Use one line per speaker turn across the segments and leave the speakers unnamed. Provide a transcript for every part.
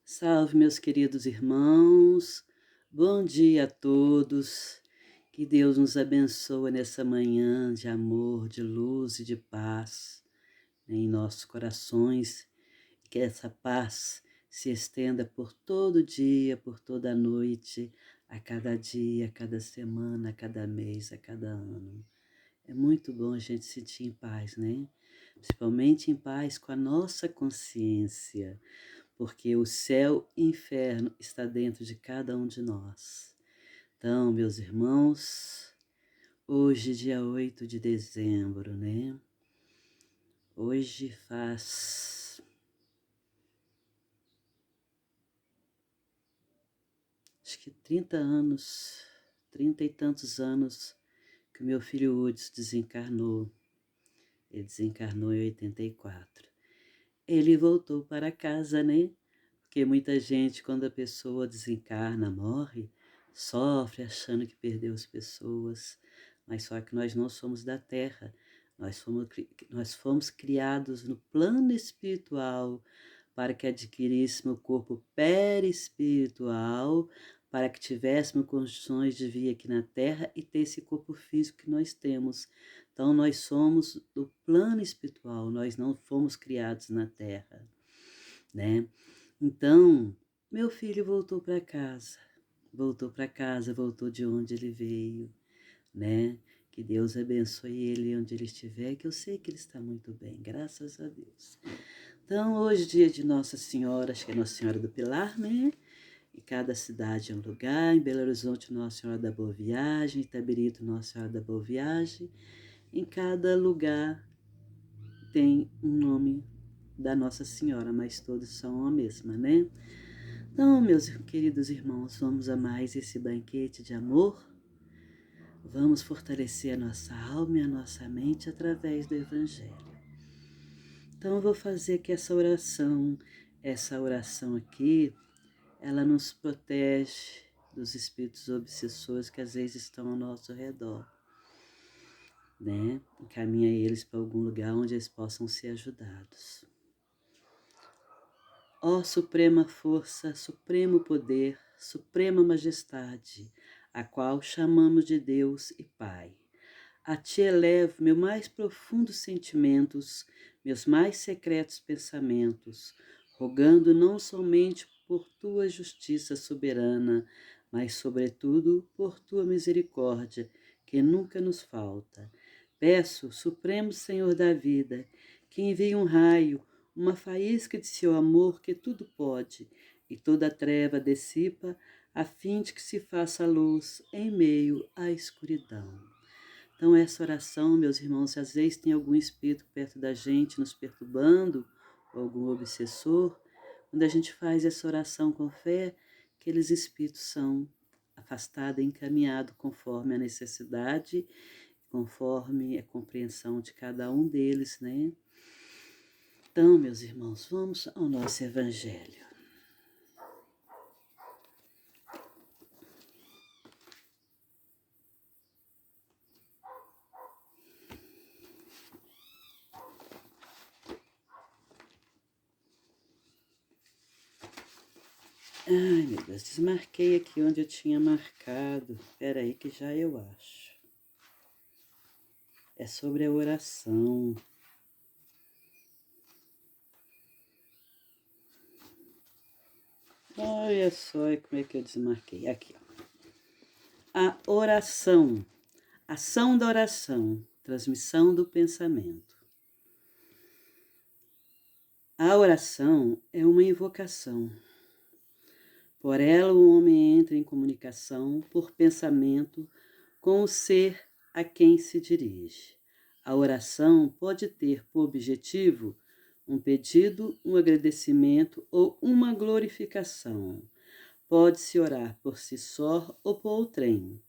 Salve, meus queridos irmãos, bom dia a todos, que Deus nos abençoe nessa manhã de amor, de luz e de paz em nossos corações, que essa paz se estenda por todo dia, por toda noite, a cada dia, a cada semana, a cada mês, a cada ano. É muito bom a gente se sentir em paz, né? Principalmente em paz com a nossa consciência, porque o céu e o inferno está dentro de cada um de nós. Então, meus irmãos, hoje, dia 8 de dezembro, né? Hoje faz, acho que 30 anos, 30 e tantos anos que o meu filho Hudson desencarnou. Ele desencarnou em 84. Ele voltou para casa, né? Porque muita gente, quando a pessoa desencarna, morre, sofre achando que perdeu as pessoas, mas só que nós não somos da terra, nós fomos criados no plano espiritual para que adquiríssemos o corpo perispiritual, para que tivéssemos condições de vir aqui na terra e ter esse corpo físico que nós temos. Então nós somos do plano espiritual, nós não fomos criados na terra, né? Então, meu filho voltou para casa, voltou de onde ele veio, né? Que Deus abençoe ele onde ele estiver, que eu sei que ele está muito bem, graças a Deus. Então, hoje, dia de Nossa Senhora, acho que é Nossa Senhora do Pilar, né? Em cada cidade é um lugar, em Belo Horizonte, Nossa Senhora da Boa Viagem, em Itabirito, Nossa Senhora da Boa Viagem. Em cada lugar tem um nome da Nossa Senhora, mas todos são a mesma, né? Então, meus queridos irmãos, vamos a mais esse banquete de amor. Vamos fortalecer a nossa alma e a nossa mente através do Evangelho. Então, eu vou fazer aqui essa oração. Essa oração aqui, ela nos protege dos espíritos obsessores que às vezes estão ao nosso redor, né? Encaminha eles para algum lugar onde eles possam ser ajudados. Ó suprema força, supremo poder, suprema majestade, a qual chamamos de Deus e Pai. A ti elevo meus mais profundos sentimentos, meus mais secretos pensamentos, rogando não somente por tua justiça soberana, mas sobretudo por tua misericórdia, que nunca nos falta. Peço, Supremo Senhor da vida, que envie um raio, uma faísca de seu amor que tudo pode, e toda treva dissipa, a fim de que se faça luz em meio à escuridão. Então, essa oração, meus irmãos, se às vezes tem algum espírito perto da gente nos perturbando, ou algum obsessor, quando a gente faz essa oração com fé, aqueles espíritos são afastados e encaminhados conforme a necessidade, conforme a compreensão de cada um deles, né? Então, meus irmãos, vamos ao nosso Evangelho. Ai, meu Deus, desmarquei aqui onde eu tinha marcado. Espera aí que já eu acho. É sobre a oração. Olha só como é que eu desmarquei. Aqui, ó. A oração. Ação da oração. Transmissão do pensamento. A oração é uma invocação. Por ela o homem entra em comunicação por pensamento com o ser a quem se dirige. A oração pode ter por objetivo um pedido, um agradecimento ou uma glorificação. Pode-se orar por si só ou por outrem,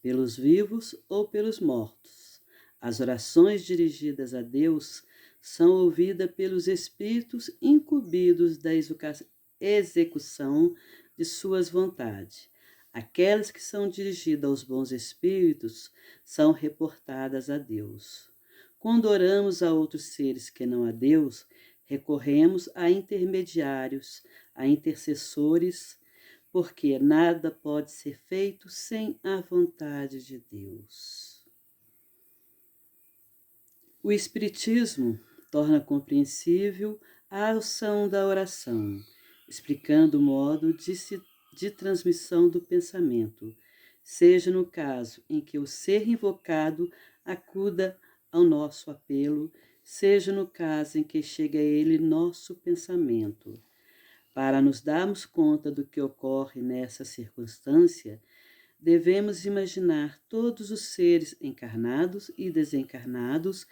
pelos vivos ou pelos mortos. As orações dirigidas a Deus são ouvidas pelos espíritos incumbidos da execução de suas vontades. Aquelas que são dirigidas aos bons espíritos são reportadas a Deus. Quando oramos a outros seres que não a Deus, Recorremos a intermediários, a intercessores, porque nada pode ser feito sem a vontade de Deus. O Espiritismo torna compreensível a ação da oração, explicando o modo de transmissão do pensamento, seja no caso em que o ser invocado acuda ao nosso apelo, seja no caso em que chegue a ele nosso pensamento. Para nos darmos conta do que ocorre nessa circunstância, devemos imaginar todos os seres encarnados e desencarnados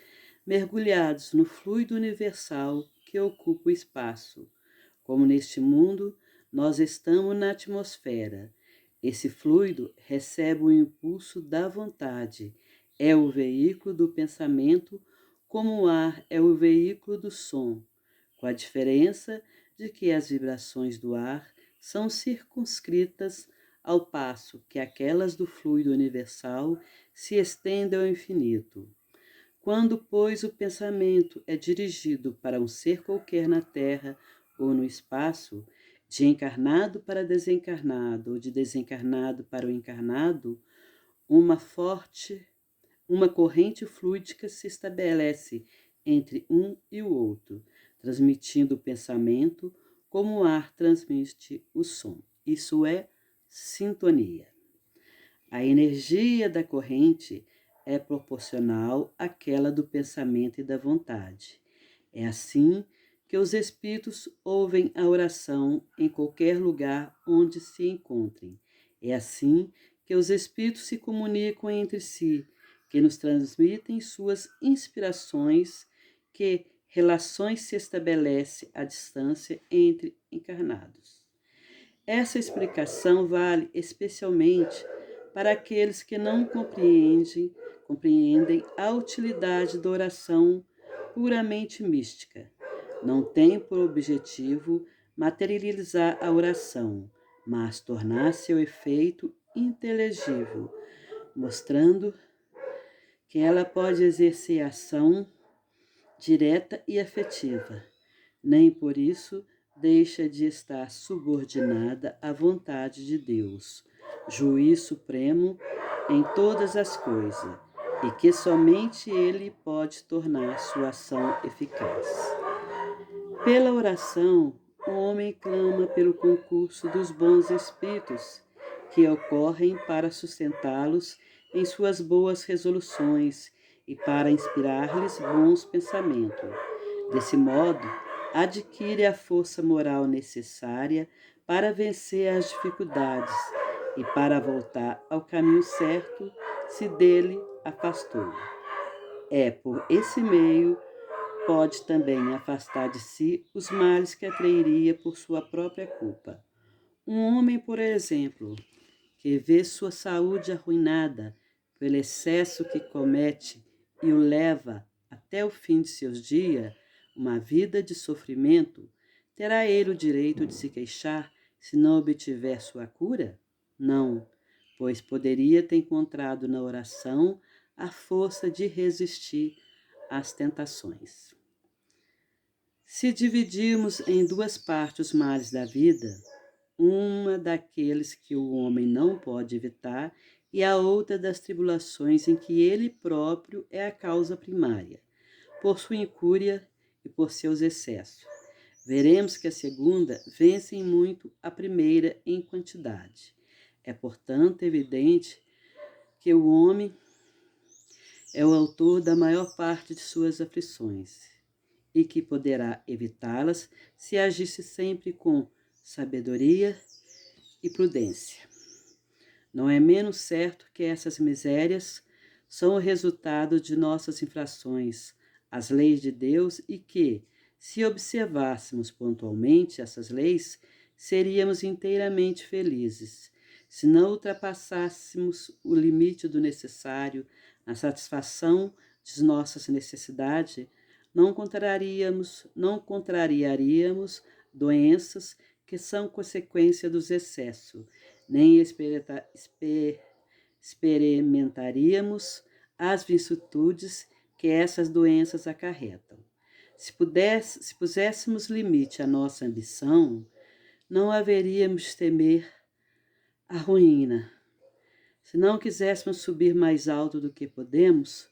mergulhados no fluido universal que ocupa o espaço. Como neste mundo, nós estamos na atmosfera. Esse fluido recebe o impulso da vontade, é o veículo do pensamento, como o ar é o veículo do som, com a diferença de que as vibrações do ar são circunscritas, ao passo que aquelas do fluido universal se estendem ao infinito. Quando, pois, o pensamento é dirigido para um ser qualquer na Terra ou no espaço, de encarnado para desencarnado ou de desencarnado para o encarnado, uma corrente fluídica se estabelece entre um e o outro, transmitindo o pensamento como o ar transmite o som. Isso é sintonia. A energia da corrente é proporcional àquela do pensamento e da vontade. É assim que os espíritos ouvem a oração em qualquer lugar onde se encontrem. É assim que os espíritos se comunicam entre si, que nos transmitem suas inspirações, que relações se estabelecem à distância entre encarnados. Essa explicação vale especialmente para aqueles que não compreendem a utilidade da oração puramente mística. Não tem por objetivo materializar a oração, mas tornar seu efeito inteligível, mostrando que ela pode exercer ação direta e afetiva. Nem por isso deixa de estar subordinada à vontade de Deus, juiz supremo em todas as coisas, e que somente Ele pode tornar sua ação eficaz. Pela oração, o homem clama pelo concurso dos bons espíritos, que ocorrem para sustentá-los em suas boas resoluções e para inspirar-lhes bons pensamentos. Desse modo, adquire a força moral necessária para vencer as dificuldades e para voltar ao caminho certo, se dele afastou. É por esse meio pode também afastar de si os males que atrairia por sua própria culpa. Um homem, por exemplo, que vê sua saúde arruinada pelo excesso que comete e o leva até o fim de seus dias, uma vida de sofrimento, terá ele o direito de se queixar se não obtiver sua cura? Não, pois poderia ter encontrado na oração a força de resistir às tentações. Se dividirmos em duas partes os males da vida, uma daqueles que o homem não pode evitar e a outra das tribulações em que ele próprio é a causa primária, por sua incúria e por seus excessos, veremos que a segunda vence em muito a primeira em quantidade. É, portanto, evidente que o homem é o autor da maior parte de suas aflições e que poderá evitá-las se agisse sempre com sabedoria e prudência. Não é menos certo que essas misérias são o resultado de nossas infrações às leis de Deus e que, se observássemos pontualmente essas leis, seríamos inteiramente felizes. Se não ultrapassássemos o limite do necessário na satisfação de nossas necessidades, não contrariaríamos doenças que são consequência dos excessos, nem experimentaríamos as vicissitudes que essas doenças acarretam. Se puséssemos limite à nossa ambição, não haveríamos de temer a ruína. Se não quiséssemos subir mais alto do que podemos,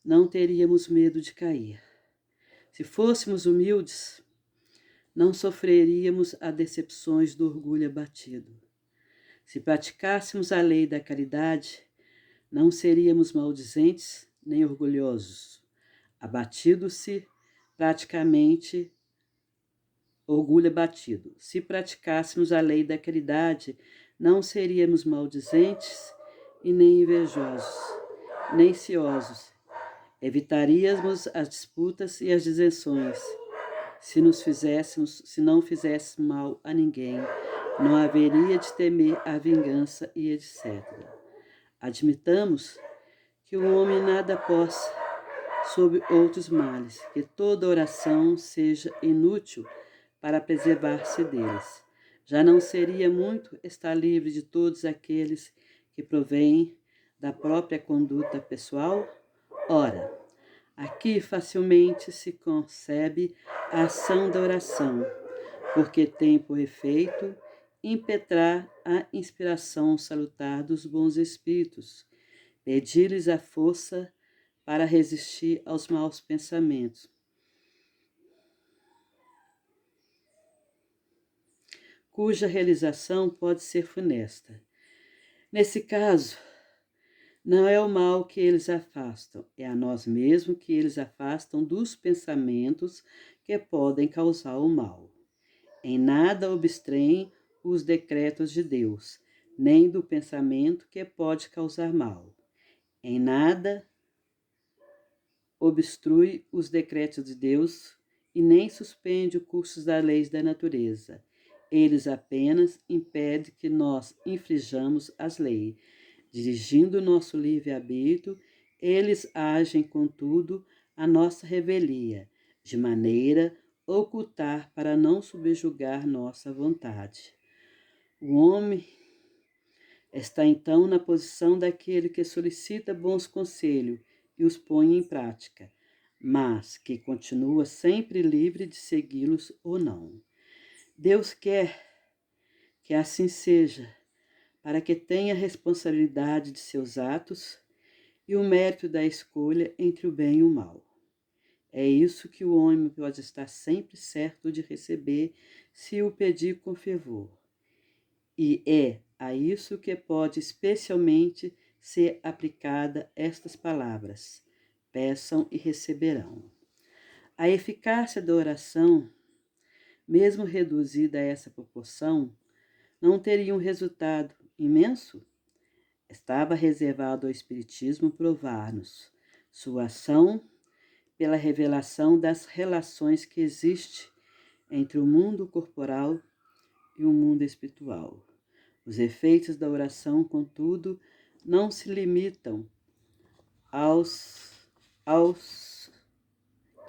não teríamos medo de cair. Se fôssemos humildes, não sofreríamos as decepções do orgulho abatido. Se praticássemos a lei da caridade, não seríamos maldizentes nem orgulhosos. Abatido-se praticamente orgulho abatido. Se praticássemos a lei da caridade, não seríamos maldizentes e nem invejosos, nem ciosos. Evitaríamos as disputas e as dissenções. Se não fizéssemos mal a ninguém, não haveria de temer a vingança e etc. Admitamos que o homem nada possa sobre outros males, que toda oração seja inútil para preservar-se deles. Já não seria muito estar livre de todos aqueles que provêm da própria conduta pessoal? Ora, aqui facilmente se concebe a ação da oração, porque tem por efeito impetrar a inspiração salutar dos bons espíritos, pedir-lhes a força para resistir aos maus pensamentos, cuja realização pode ser funesta. Nesse caso, não é o mal que eles afastam, é a nós mesmos que eles afastam dos pensamentos que podem causar o mal. Em nada obstrem os decretos de Deus, nem do pensamento que pode causar mal. Em nada obstrui os decretos de Deus e nem suspende o curso das leis da natureza. Eles apenas impedem que nós infringamos as leis. Dirigindo nosso livre-arbítrio, eles agem, contudo, a nossa revelia, de maneira a ocultar para não subjugar nossa vontade. O homem está então na posição daquele que solicita bons conselhos e os põe em prática, mas que continua sempre livre de segui-los ou não. Deus quer que assim seja, para que tenha a responsabilidade de seus atos e o mérito da escolha entre o bem e o mal. É isso que o homem pode estar sempre certo de receber se o pedir com fervor. E é a isso que pode especialmente ser aplicada estas palavras: peçam e receberão. A eficácia da oração, mesmo reduzida a essa proporção, não teria um resultado imenso? Estava reservado ao Espiritismo provar-nos sua ação pela revelação das relações que existem entre o mundo corporal e o mundo espiritual. Os efeitos da oração, contudo, não se limitam aos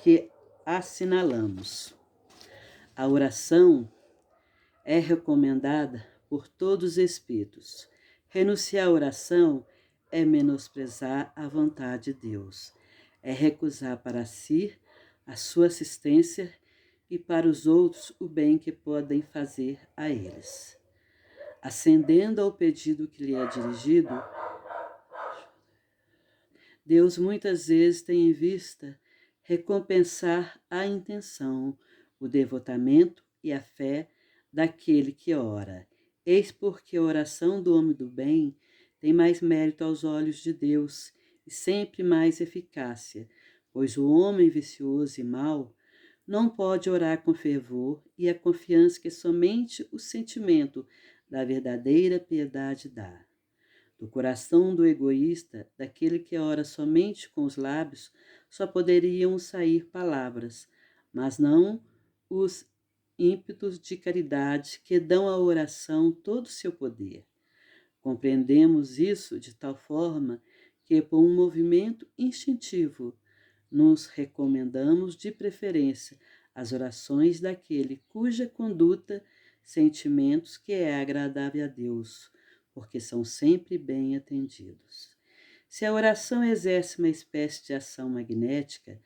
que assinalamos. A oração é recomendada por todos os espíritos. Renunciar à oração é menosprezar a vontade de Deus, é recusar para si a sua assistência e para os outros o bem que podem fazer a eles. Ascendendo ao pedido que lhe é dirigido, Deus muitas vezes tem em vista recompensar a intenção, o devotamento e a fé daquele que ora. Eis porque a oração do homem do bem tem mais mérito aos olhos de Deus e sempre mais eficácia, pois o homem vicioso e mau não pode orar com fervor e a confiança que somente o sentimento da verdadeira piedade dá. Do coração do egoísta, daquele que ora somente com os lábios, só poderiam sair palavras, mas não os ímpetos de caridade que dão à oração todo o seu poder. Compreendemos isso de tal forma que, por um movimento instintivo, nos recomendamos de preferência as orações daquele cuja conduta, sentimentos que é agradável a Deus, porque são sempre bem atendidos. Se a oração exerce uma espécie de ação magnética,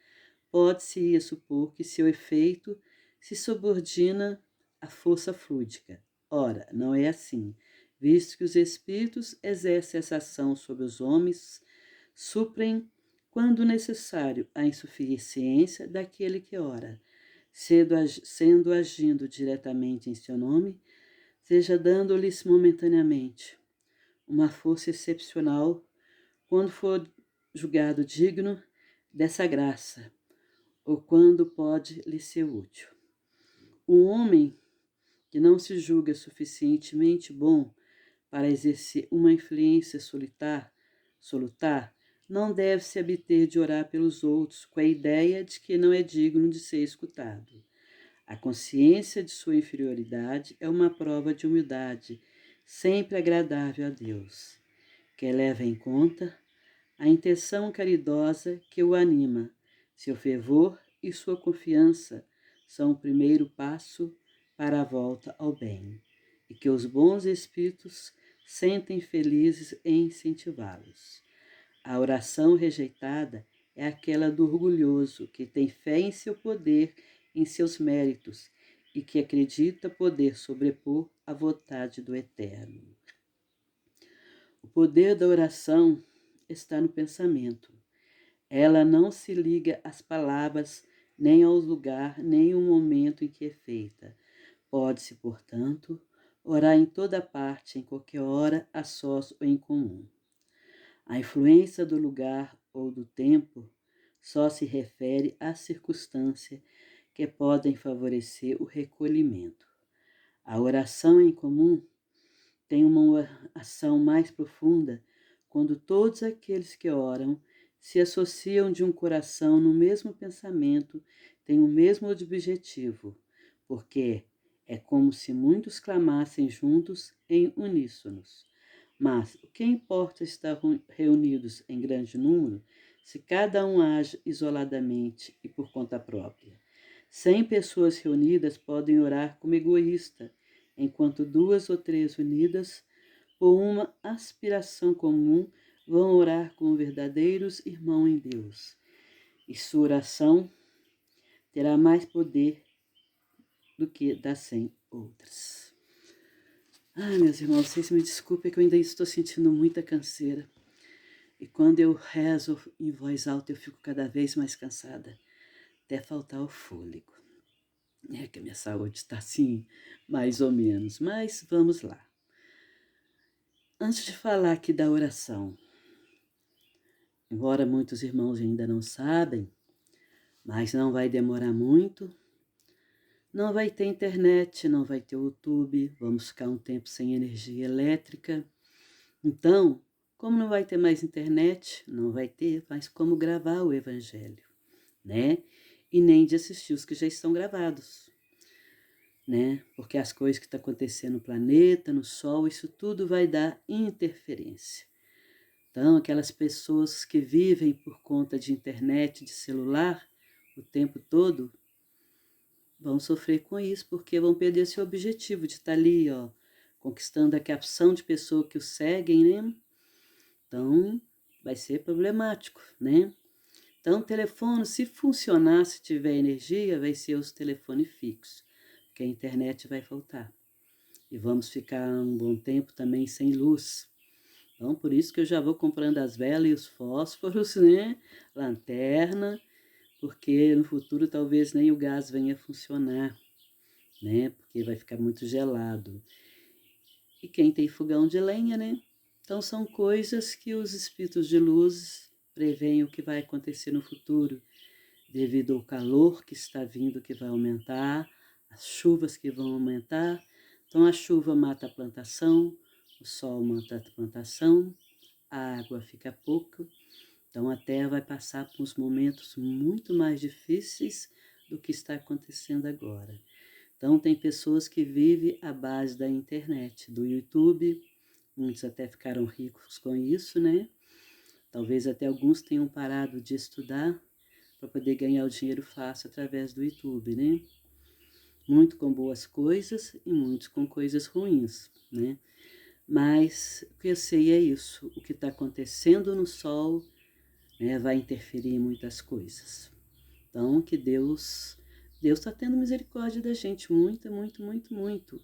pode-se supor que seu efeito se subordina à força fluídica. Ora, não é assim, visto que os espíritos exercem essa ação sobre os homens, suprem, quando necessário, a insuficiência daquele que ora, sendo agindo diretamente em seu nome, seja dando-lhes momentaneamente uma força excepcional quando for julgado digno dessa graça, ou quando pode lhe ser útil. O homem que não se julga suficientemente bom para exercer uma influência solutar, não deve se abster de orar pelos outros com a ideia de que não é digno de ser escutado. A consciência de sua inferioridade é uma prova de humildade, sempre agradável a Deus, que leva em conta a intenção caridosa que o anima. Seu fervor e sua confiança são o primeiro passo para a volta ao bem, e que os bons espíritos sentem felizes em incentivá-los. A oração rejeitada é aquela do orgulhoso, que tem fé em seu poder, em seus méritos, e que acredita poder sobrepor a vontade do Eterno. O poder da oração está no pensamento. Ela não se liga às palavras, nem ao lugar, nem ao momento em que é feita. Pode-se, portanto, orar em toda parte, em qualquer hora, a sós ou em comum. A influência do lugar ou do tempo só se refere às circunstâncias que podem favorecer o recolhimento. A oração em comum tem uma ação mais profunda quando todos aqueles que oram se associam de um coração no mesmo pensamento, têm o mesmo objetivo, porque é como se muitos clamassem juntos em uníssonos. Mas o que importa estar reunidos em grande número se cada um age isoladamente e por conta própria? 100 pessoas reunidas podem orar como egoísta, enquanto 2 ou 3 unidas por uma aspiração comum vão orar como verdadeiros irmãos em Deus. E sua oração terá mais poder do que das 100 outras. Meus irmãos, vocês me desculpem que eu ainda estou sentindo muita canseira. E quando eu rezo em voz alta, eu fico cada vez mais cansada, até faltar o fôlego. É que a minha saúde está assim, mais ou menos, mas vamos lá. Antes de falar aqui da oração, embora muitos irmãos ainda não sabem, mas não vai demorar muito, não vai ter internet, não vai ter YouTube, vamos ficar um tempo sem energia elétrica. Então, como não vai ter mais internet, não vai ter mais como gravar o evangelho, né? E nem de assistir os que já estão gravados, né? Porque as coisas que estão acontecendo no planeta, no Sol, isso tudo vai dar interferência. Então, aquelas pessoas que vivem por conta de internet, de celular, o tempo todo, vão sofrer com isso, porque vão perder seu objetivo de estar ali, ó, conquistando a captação de pessoas que o seguem, né? Então, vai ser problemático, né? Então, o telefone, se funcionar, se tiver energia, vai ser os telefones fixos, porque a internet vai faltar. E vamos ficar um bom tempo também sem luz. Então, por isso que eu já vou comprando as velas e os fósforos, né? Lanterna, porque no futuro talvez nem o gás venha a funcionar, né? Porque vai ficar muito gelado. E quem tem fogão de lenha, né? Então, são coisas que os espíritos de luz preveem o que vai acontecer no futuro, devido ao calor que está vindo, que vai aumentar, as chuvas que vão aumentar. Então, a chuva mata a plantação, o sol mata a plantação, a água fica pouco. Então, a Terra vai passar por uns momentos muito mais difíceis do que está acontecendo agora. Então, tem pessoas que vivem à base da internet, do YouTube. Muitos até ficaram ricos com isso, né? Talvez até alguns tenham parado de estudar para poder ganhar o dinheiro fácil através do YouTube, né? Muito com boas coisas e muitos com coisas ruins, né? Mas o que eu sei é isso, o que está acontecendo no Sol, né, vai interferir em muitas coisas. Então, que Deus está tendo misericórdia da gente, muito, muito, muito, muito,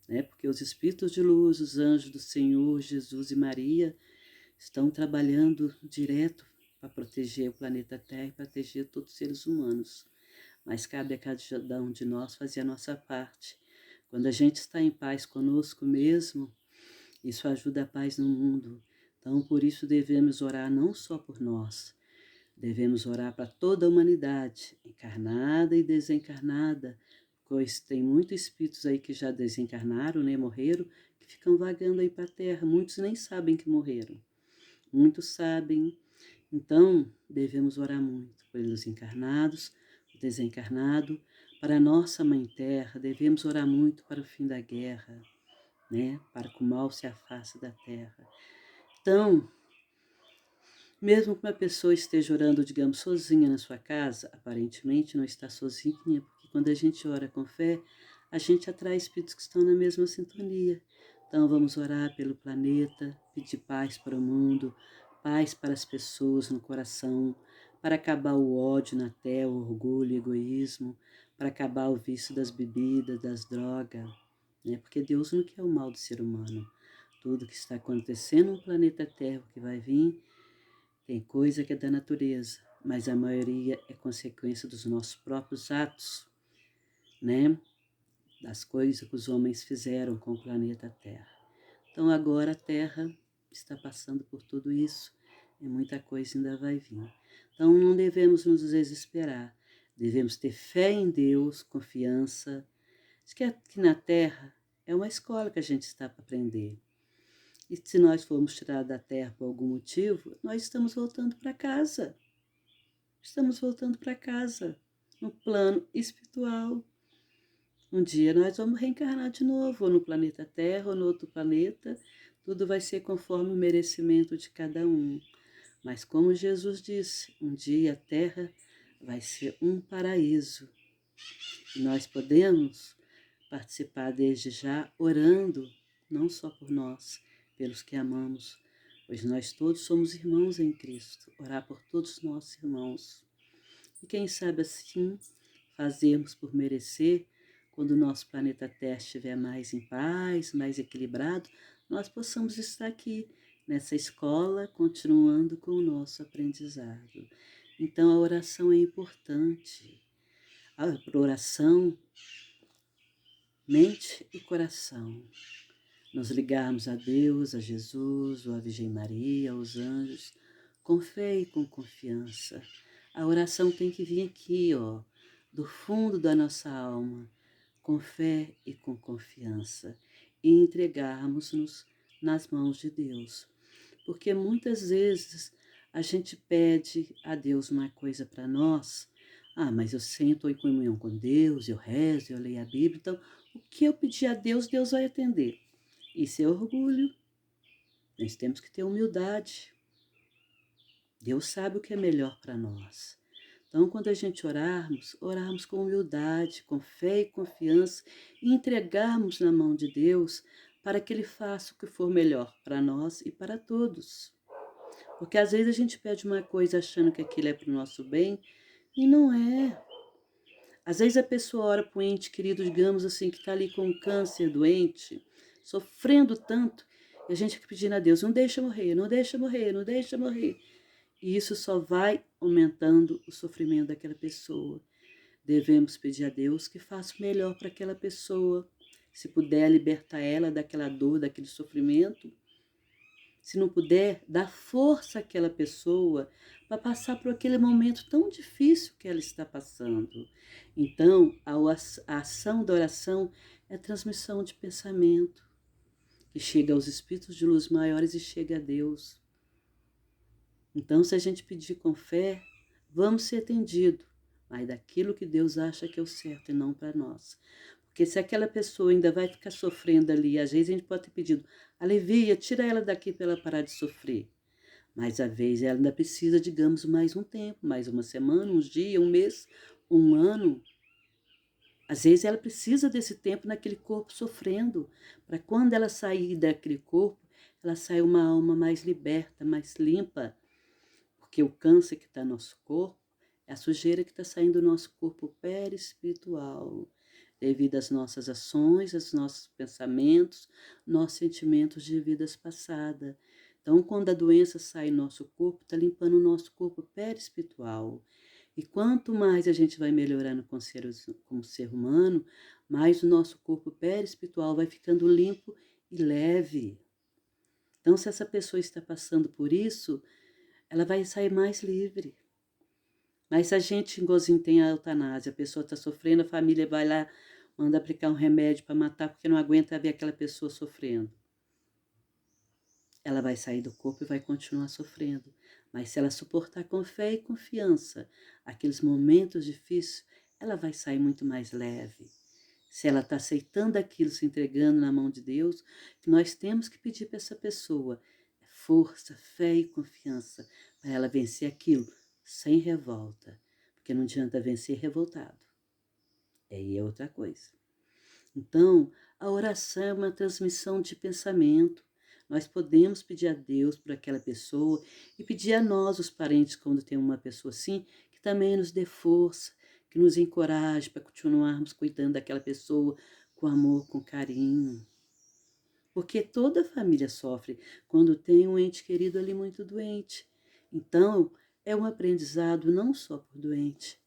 né? Porque os espíritos de luz, os anjos do Senhor, Jesus e Maria, estão trabalhando direto para proteger o planeta Terra e proteger todos os seres humanos. Mas cabe a cada um de nós fazer a nossa parte. Quando a gente está em paz conosco mesmo, isso ajuda a paz no mundo. Então, por isso devemos orar não só por nós, devemos orar para toda a humanidade, encarnada e desencarnada, pois tem muitos espíritos aí que já desencarnaram, né, morreram, que ficam vagando aí para a Terra. Muitos nem sabem que morreram. Muitos sabem. Então, devemos orar muito pelos encarnados, o desencarnado, para a nossa Mãe Terra, devemos orar muito para o fim da guerra, né? Para que o mal se afaste da Terra. Então, mesmo que uma pessoa esteja orando, digamos, sozinha na sua casa, aparentemente não está sozinha, porque quando a gente ora com fé, a gente atrai espíritos que estão na mesma sintonia. Então vamos orar pelo planeta, pedir paz para o mundo, paz para as pessoas no coração, para acabar o ódio na terra, o orgulho, o egoísmo, para acabar o vício das bebidas, das drogas, né? Porque Deus não quer o mal do ser humano. Tudo que está acontecendo no planeta Terra, que vai vir, tem coisa que é da natureza, mas a maioria é consequência dos nossos próprios atos, né? Das coisas que os homens fizeram com o planeta Terra. Então agora a Terra está passando por tudo isso e muita coisa ainda vai vir. Então não devemos nos desesperar, devemos ter fé em Deus, confiança. Diz que aqui na Terra é uma escola que a gente está para aprender. E se nós formos tirados da Terra por algum motivo, nós estamos voltando para casa. Estamos voltando para casa, no plano espiritual. Um dia nós vamos reencarnar de novo, ou no planeta Terra, ou no outro planeta. Tudo vai ser conforme o merecimento de cada um. Mas como Jesus disse, um dia a Terra vai ser um paraíso. E nós podemos participar desde já orando, não só por nós, pelos que amamos, pois nós todos somos irmãos em Cristo. Orar por todos os nossos irmãos. E quem sabe assim fazermos por merecer, quando o nosso planeta Terra estiver mais em paz, mais equilibrado, nós possamos estar aqui nessa escola, continuando com o nosso aprendizado. Então a oração é importante. A oração, mente e coração. Nos ligarmos a Deus, a Jesus, ou a Virgem Maria, aos anjos, com fé e com confiança. A oração tem que vir aqui, ó, do fundo da nossa alma, com fé e com confiança, e entregarmos-nos nas mãos de Deus. Porque muitas vezes a gente pede a Deus uma coisa para nós. Ah, mas eu sento em comunhão com Deus, eu rezo, eu leio a Bíblia, então o que eu pedir a Deus, Deus vai atender. Isso é orgulho. Nós temos que ter humildade. Deus sabe o que é melhor para nós. Então, quando a gente orarmos com humildade, com fé e confiança, e entregarmos na mão de Deus para que Ele faça o que for melhor para nós e para todos. Porque às vezes a gente pede uma coisa achando que aquilo é para o nosso bem e não é. Às vezes a pessoa ora para um ente querido, digamos assim, que está ali com um câncer doente, sofrendo tanto, e a gente fica pedindo a Deus, não deixa morrer, não deixa morrer, não deixa morrer. E isso só vai aumentando o sofrimento daquela pessoa. Devemos pedir a Deus que faça o melhor para aquela pessoa. Se puder libertar ela daquela dor, daquele sofrimento. Se não puder, dá força àquela pessoa para passar por aquele momento tão difícil que ela está passando. Então, a ação da oração é a transmissão de pensamento, que chega aos espíritos de luz maiores e chega a Deus. Então, se a gente pedir com fé, vamos ser atendidos, mas daquilo que Deus acha que é o certo e não para nós. Porque se aquela pessoa ainda vai ficar sofrendo ali, às vezes a gente pode ter pedido, alivia, tira ela daqui para ela parar de sofrer. Mas às vezes ela ainda precisa, digamos, mais um tempo, mais uma semana, uns dias, um mês, um ano. Às vezes ela precisa desse tempo naquele corpo sofrendo, para quando ela sair daquele corpo, ela sair uma alma mais liberta, mais limpa. Porque o câncer que está no nosso corpo É a sujeira que está saindo do nosso corpo perispiritual, devido às nossas ações, aos nossos pensamentos, nossos sentimentos de vidas passadas. Então, quando a doença sai do nosso corpo, está limpando o nosso corpo perispiritual. E quanto mais a gente vai melhorando como ser humano, mais o nosso corpo perispiritual vai ficando limpo e leve. Então, se essa pessoa está passando por isso, ela vai sair mais livre. Mas se a gente, igualzinho, tem a eutanásia, a pessoa está sofrendo, a família vai lá, manda aplicar um remédio para matar porque não aguenta ver aquela pessoa sofrendo. Ela vai sair do corpo e vai continuar sofrendo. Mas se ela suportar com fé e confiança aqueles momentos difíceis, ela vai sair muito mais leve. Se ela está aceitando aquilo, se entregando na mão de Deus, que nós temos que pedir para essa pessoa força, fé e confiança para ela vencer aquilo sem revolta. Porque não adianta vencer revoltado. Aí é outra coisa. Então, a oração é uma transmissão de pensamento. Nós podemos pedir a Deus por aquela pessoa e pedir a nós, os parentes, quando tem uma pessoa assim, que também nos dê força, que nos encoraje para continuarmos cuidando daquela pessoa com amor, com carinho. Porque toda família sofre quando tem um ente querido ali muito doente. Então, é um aprendizado não só por doente,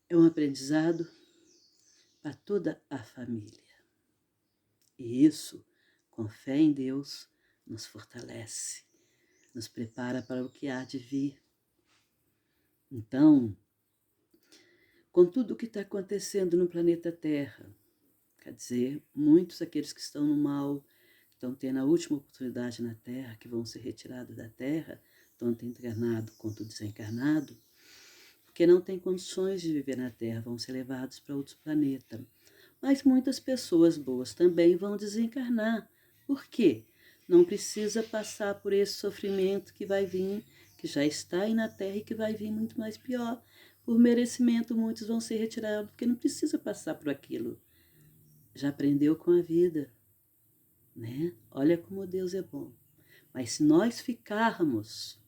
é um aprendizado para toda a família. E isso, com fé em Deus, nos fortalece, nos prepara para o que há de vir. Então, com tudo o que está acontecendo no planeta Terra, quer dizer, muitos daqueles que estão no mal, estão tendo a última oportunidade na Terra, que vão ser retirados da Terra, tanto encarnado quanto desencarnado, porque não têm condições de viver na Terra, vão ser levados para outros planetas. Mas muitas pessoas boas também vão desencarnar. Por quê? Não precisa passar por esse sofrimento que vai vir, que já está aí na Terra e que vai vir muito mais pior. Por merecimento, muitos vão ser retirados, porque não precisa passar por aquilo. Já aprendeu com a vida, né? Olha como Deus é bom. Mas se nós ficarmos,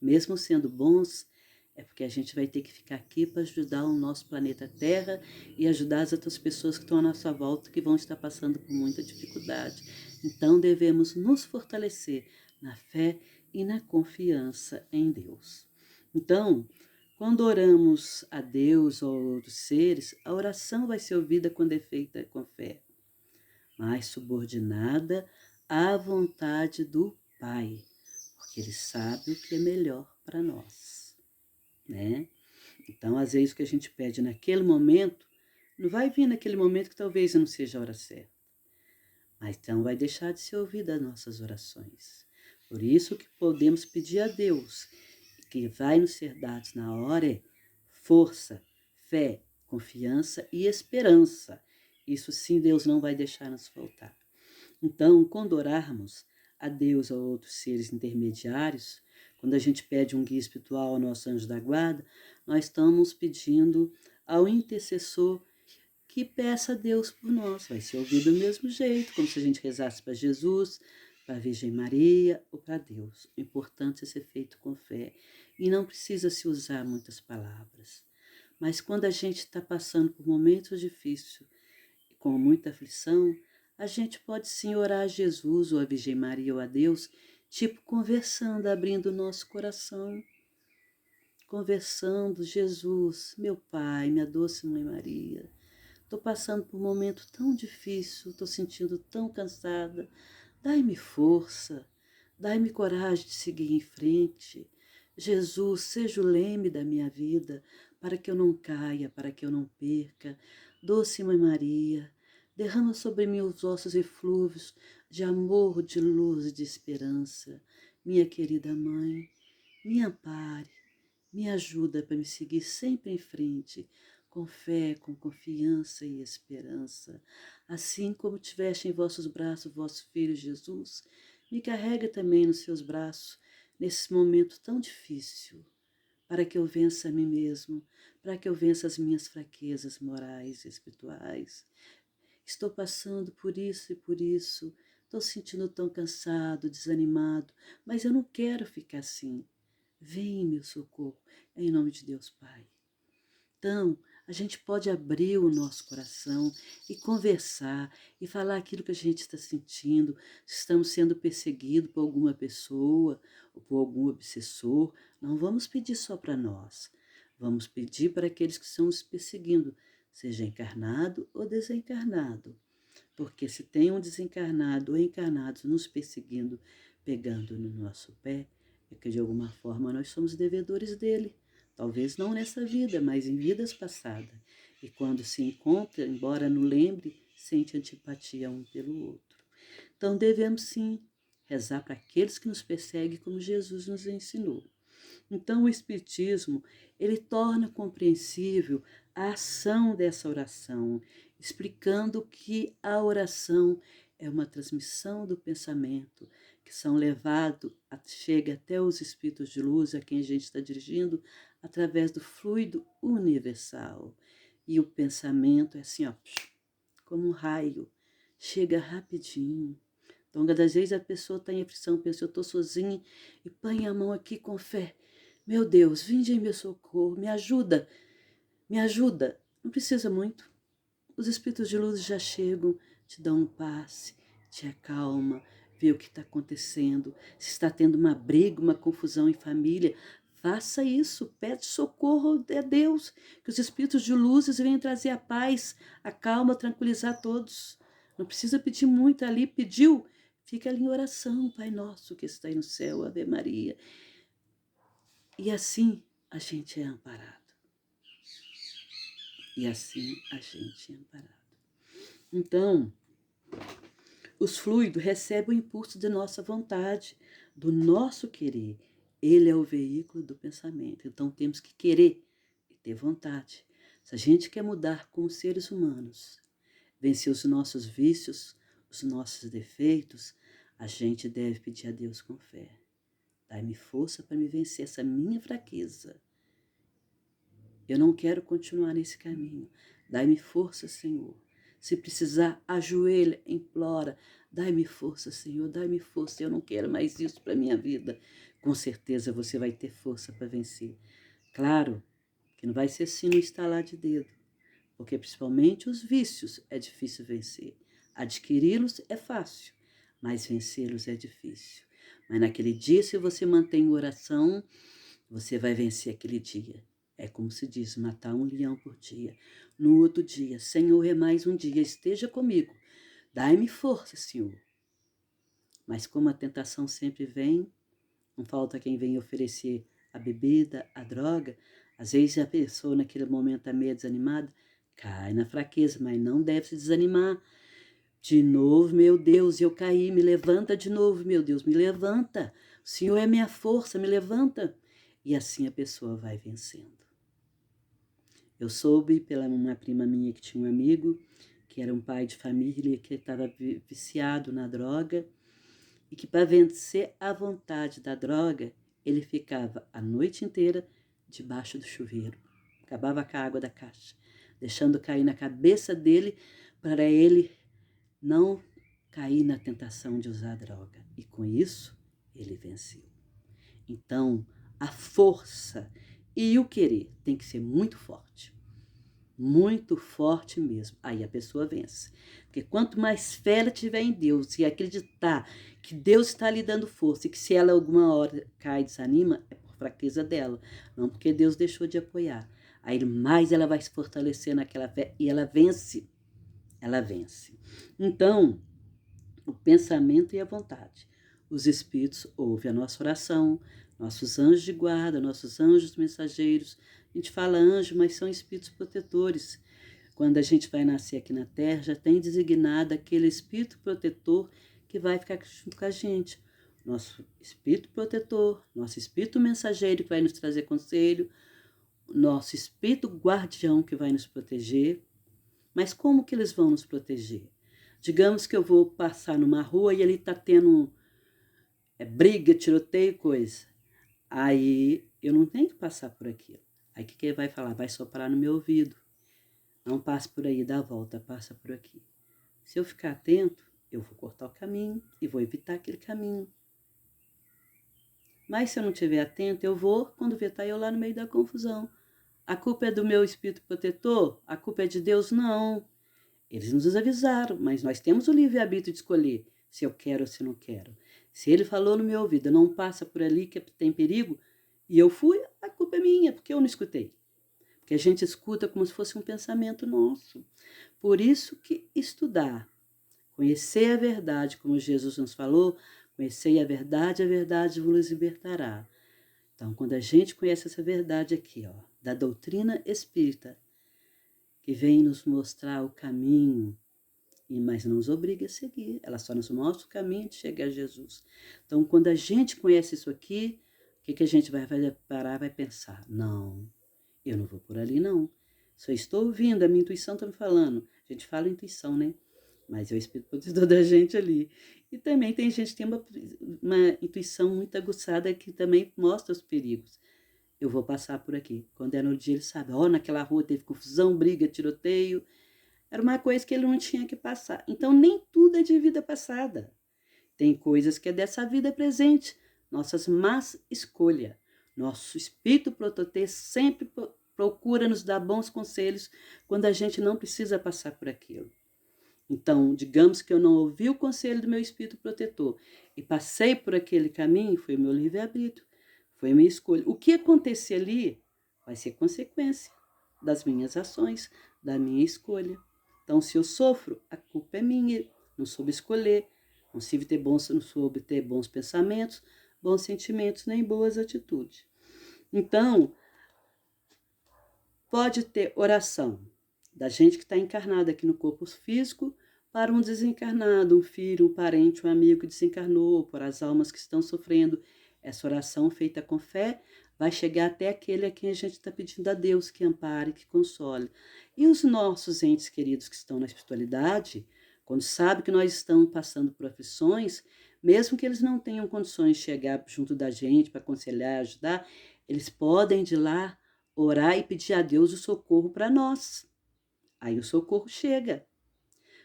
mesmo sendo bons, é porque a gente vai ter que ficar aqui para ajudar o nosso planeta Terra e ajudar as outras pessoas que estão à nossa volta, que vão estar passando por muita dificuldade. Então devemos nos fortalecer na fé e na confiança em Deus. Então, quando oramos a Deus ou a outros seres, a oração vai ser ouvida quando é feita com fé, mas subordinada à vontade do Pai, porque Ele sabe o que é melhor para nós, né? Então, às vezes, o que a gente pede naquele momento, não vai vir naquele momento que talvez não seja a hora certa, mas então vai deixar de ser ouvida as nossas orações. Por isso que podemos pedir a Deus, que vai nos ser dados na hora, é força, fé, confiança e esperança. Isso sim, Deus não vai deixar nos faltar. Então, quando orarmos a Deus ou outros seres intermediários, quando a gente pede um guia espiritual ao nosso anjo da guarda, nós estamos pedindo ao intercessor que peça a Deus por nós. Vai ser ouvido do mesmo jeito, como se a gente rezasse para Jesus, para a Virgem Maria ou para Deus. O importante é ser feito com fé e não precisa se usar muitas palavras. Mas quando a gente está passando por momentos difíceis, com muita aflição, a gente pode sim orar a Jesus ou a Virgem Maria ou a Deus, tipo conversando, abrindo o nosso coração. Conversando, Jesus, meu Pai, minha doce Mãe Maria, estou passando por um momento tão difícil, estou sentindo tão cansada. Dai-me força, dai-me coragem de seguir em frente. Jesus, seja o leme da minha vida, para que eu não caia, para que eu não perca. Doce Mãe Maria, derrama sobre mim os vossos eflúvios de amor, de luz e de esperança. Minha querida Mãe, me ampare, me ajuda para me seguir sempre em frente, com fé, com confiança e esperança. Assim como tiveste em vossos braços vosso Filho Jesus, me carrega também nos seus braços, nesse momento tão difícil, para que eu vença a mim mesmo, para que eu vença as minhas fraquezas morais e espirituais. Estou passando por isso e por isso, estou sentindo tão cansado, desanimado, mas eu não quero ficar assim. Vem em meu socorro, em nome de Deus Pai. Então, a gente pode abrir o nosso coração e conversar e falar aquilo que a gente está sentindo, se estamos sendo perseguidos por alguma pessoa ou por algum obsessor. Não vamos pedir só para nós, vamos pedir para aqueles que estão nos perseguindo, seja encarnado ou desencarnado. Porque se tem um desencarnado ou encarnado nos perseguindo, pegando no nosso pé, é que de alguma forma nós somos devedores dele. Talvez não nessa vida, mas em vidas passadas. E quando se encontra, embora não lembre, sente antipatia um pelo outro. Então devemos sim rezar para aqueles que nos perseguem, como Jesus nos ensinou. Então o Espiritismo, ele torna compreensível a ação dessa oração, explicando que a oração é uma transmissão do pensamento, que são levados, chega até os espíritos de luz a quem a gente está dirigindo, através do fluido universal. E o pensamento é assim, ó, como um raio, chega rapidinho. Então, às vezes a pessoa está em aflição, pensa, eu estou sozinha, e põe a mão aqui com fé. Meu Deus, vinde em meu socorro, me ajuda, me ajuda. Não precisa muito. Os espíritos de luz já chegam, te dão um passe, te acalma, vê o que está acontecendo. Se está tendo uma briga, uma confusão em família, faça isso, pede socorro a Deus, que os espíritos de luzes venham trazer a paz, a calma, tranquilizar todos. Não precisa pedir muito ali, pediu, fica ali em oração, Pai nosso que está aí no céu, Ave Maria. E assim a gente é amparado. E assim a gente é amparado. Então, os fluidos recebem o impulso de nossa vontade, do nosso querer. Ele é o veículo do pensamento. Então, temos que querer e ter vontade. Se a gente quer mudar como seres humanos, vencer os nossos vícios, os nossos defeitos, a gente deve pedir a Deus com fé. Dai-me força para me vencer essa minha fraqueza. Eu não quero continuar nesse caminho. Dai-me força, Senhor. Se precisar, ajoelha, implora. Dai-me força, Senhor, dai-me força. Eu não quero mais isso para a minha vida. Com certeza você vai ter força para vencer. Claro que não vai ser assim no estalar de dedo, porque principalmente os vícios é difícil vencer. Adquiri-los é fácil, mas vencê-los é difícil. Mas naquele dia, se você mantém oração, você vai vencer aquele dia. É como se diz, matar um leão por dia. No outro dia, Senhor, é mais um dia, esteja comigo. Dai-me força, Senhor. Mas como a tentação sempre vem, não falta quem vem oferecer a bebida, a droga. Às vezes a pessoa naquele momento está meio desanimada, cai na fraqueza, mas não deve se desanimar. De novo, meu Deus, eu caí, me levanta de novo, meu Deus, me levanta. O Senhor é minha força, me levanta. E assim a pessoa vai vencendo. Eu soube pela uma prima minha que tinha um amigo, que era um pai de família, que estava viciado na droga, e que para vencer a vontade da droga, ele ficava a noite inteira debaixo do chuveiro. Acabava com a água da caixa, deixando cair na cabeça dele para ele não cair na tentação de usar droga. E com isso, ele venceu. Então, a força e o querer tem que ser muito forte mesmo. Aí a pessoa vence. Porque quanto mais fé ela tiver em Deus e acreditar que Deus está lhe dando força e que se ela alguma hora cai e desanima, é por fraqueza dela, não porque Deus deixou de apoiar. Aí mais ela vai se fortalecer naquela fé e ela vence. Ela vence. Então, o pensamento e a vontade. Os espíritos ouvem a nossa oração, nossos anjos de guarda, nossos anjos mensageiros. A gente fala anjo, mas são espíritos protetores. Quando a gente vai nascer aqui na Terra, já tem designado aquele espírito protetor que vai ficar junto com a gente. Nosso espírito protetor, nosso espírito mensageiro que vai nos trazer conselho, nosso espírito guardião que vai nos proteger. Mas como que eles vão nos proteger? Digamos que eu vou passar numa rua e ali está tendo briga, tiroteio, coisa. Aí eu não tenho que passar por aquilo. Aí o que ele vai falar? Vai soprar no meu ouvido. Não passe por aí, dá a volta, passa por aqui. Se eu ficar atento, eu vou cortar o caminho e vou evitar aquele caminho. Mas se eu não estiver atento, eu vou, quando ver, tá eu lá no meio da confusão. A culpa é do meu espírito protetor? A culpa é de Deus? Não. Eles nos avisaram, mas nós temos o livre-arbítrio de escolher se eu quero ou se não quero. Se ele falou no meu ouvido, não passa por ali que tem perigo, e eu fui, a culpa é minha, porque eu não escutei. Porque a gente escuta como se fosse um pensamento nosso. Por isso que estudar, conhecer a verdade, como Jesus nos falou, conhecei a verdade vos libertará. Então, quando a gente conhece essa verdade aqui, ó, da doutrina espírita, que vem nos mostrar o caminho, mas não nos obriga a seguir, ela só nos mostra o caminho de chegar a Jesus. Então, quando a gente conhece isso aqui, o que a gente vai fazer? Parar, vai pensar, não, eu não vou por ali não. Só estou ouvindo, a minha intuição está me falando. A gente fala intuição, né? Mas é o Espírito protetor da gente ali. E também tem gente que tem uma intuição muito aguçada que também mostra os perigos. Eu vou passar por aqui. Quando é no dia, ele sabe, naquela rua teve confusão, briga, tiroteio. Era uma coisa que ele não tinha que passar. Então, nem tudo é de vida passada. Tem coisas que é dessa vida presente. Nossas más escolhas. Nosso espírito protetor sempre procura nos dar bons conselhos quando a gente não precisa passar por aquilo. Então, digamos que eu não ouvi o conselho do meu espírito protetor e passei por aquele caminho, foi o meu livre-arbítrio, foi a minha escolha. O que acontecer ali vai ser consequência das minhas ações, da minha escolha. Então, se eu sofro, a culpa é minha, não soube escolher, não soube ter bons pensamentos, bons sentimentos, nem boas atitudes. Então, pode ter oração da gente que está encarnada aqui no corpo físico para um desencarnado, um filho, um parente, um amigo que desencarnou, por as almas que estão sofrendo. Essa oração feita com fé vai chegar até aquele a quem a gente está pedindo a Deus que ampare, que console. E os nossos entes queridos que estão na espiritualidade, quando sabem que nós estamos passando por aflições, mesmo que eles não tenham condições de chegar junto da gente para aconselhar, ajudar, eles podem de lá orar e pedir a Deus o socorro para nós. Aí o socorro chega.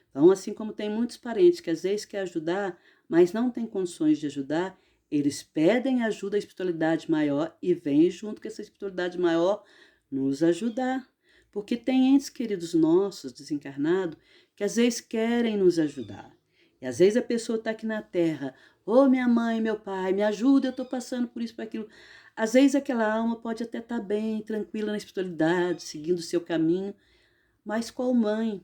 Então, assim como tem muitos parentes que às vezes querem ajudar, mas não têm condições de ajudar, eles pedem ajuda à espiritualidade maior e vêm junto com essa espiritualidade maior nos ajudar. Porque tem entes queridos nossos, desencarnados, que às vezes querem nos ajudar. E às vezes a pessoa está aqui na Terra, minha mãe, meu pai, me ajuda, eu estou passando por isso, por aquilo. Às vezes aquela alma pode até estar bem, tranquila na espiritualidade, seguindo o seu caminho, mas qual mãe